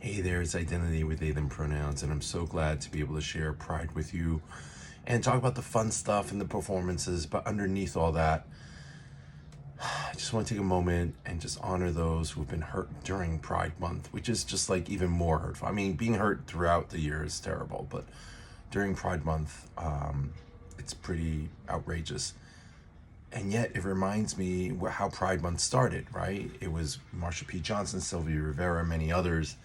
Hey there, it's Identity with they, them pronouns, and I'm so glad to be able to share Pride with you and talk about the fun stuff and the performances. But underneath all that, I just want to take a moment and just honor those who've been hurt during Pride Month, which is just like even more hurtful. I mean, being hurt throughout the year is terrible, but during Pride Month, it's pretty outrageous. And yet it reminds me how Pride Month started, right? It was Marsha P. Johnson, Sylvia Rivera, many others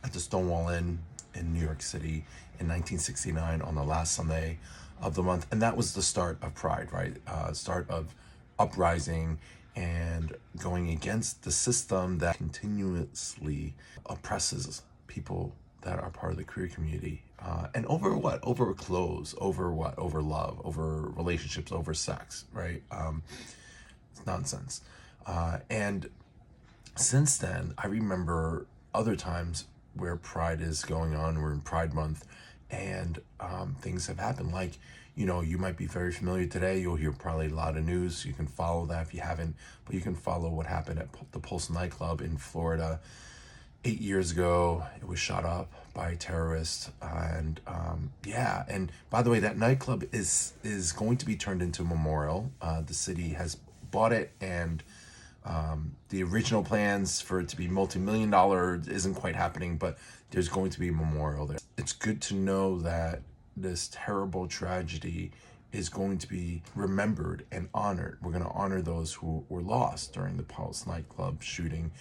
at the Stonewall Inn in New York City in 1969 on the last Sunday of the month. And that was the start of Pride, right? Start of uprising and going against the system that continuously oppresses people that are part of the queer community. And over what? Over clothes, over what? Over love, over relationships, over sex, right? It's nonsense. And since then, I remember other times where Pride is going on. We're in Pride Month, and things have happened. Like, you might be very familiar today. You'll hear probably a lot of news. You can follow that if you haven't, but you can follow what happened at the Pulse nightclub in Florida 8 years ago. It was shot up by a terrorist, and and by the way, that nightclub is going to be turned into a memorial. The city has bought it, and the original plans for it to be multi-million dollar isn't quite happening, but there's going to be a memorial there. It's good to know that this terrible tragedy is going to be remembered and honored. We're going to honor those who were lost during the Pulse nightclub shooting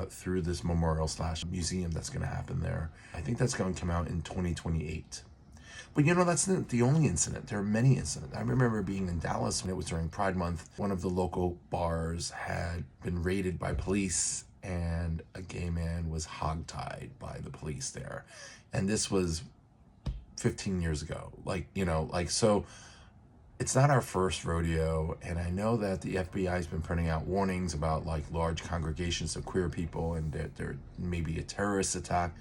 through this memorial / museum that's going to happen there. I think that's going to come out in 2028. But that's not the only incident. There are many incidents. I remember being in Dallas when it was during Pride Month. One of the local bars had been raided by police, and a gay man was hogtied by the police there. And this was 15 years ago. So it's not our first rodeo. And I know that the FBI has been putting out warnings about large congregations of queer people, and that there may be a terrorist attack.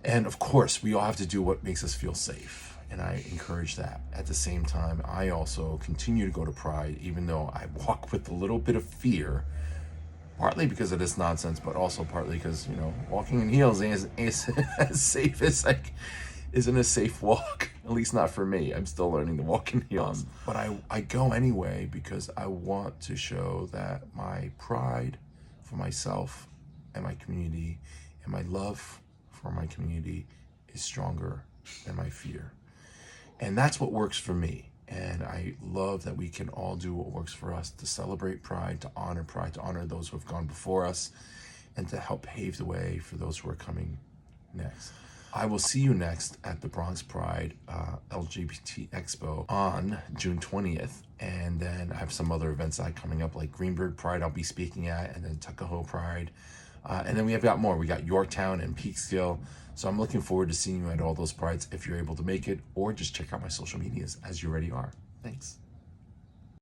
And of course, we all have to do what makes us feel safe. And I encourage that. At the same time, I also continue to go to Pride, even though I walk with a little bit of fear, partly because of this nonsense, but also partly because, walking in heels isn't as safe as isn't a safe walk, at least not for me. I'm still learning to walk in heels. But I go anyway because I want to show that my pride for myself and my community and my love for my community is stronger than my fear. And that's what works for me. And I love that we can all do what works for us to celebrate Pride, to honor those who have gone before us, and to help pave the way for those who are coming next. I will see you next at the Bronx Pride LGBT Expo on June 20th. And then I have some other events coming up, like Greenberg Pride I'll be speaking at, and then Tuckahoe Pride. And then we have got more. We got Yorktown and Peekskill. So I'm looking forward to seeing you at all those prides if you're able to make it, or just check out my social medias as you already are. Thanks.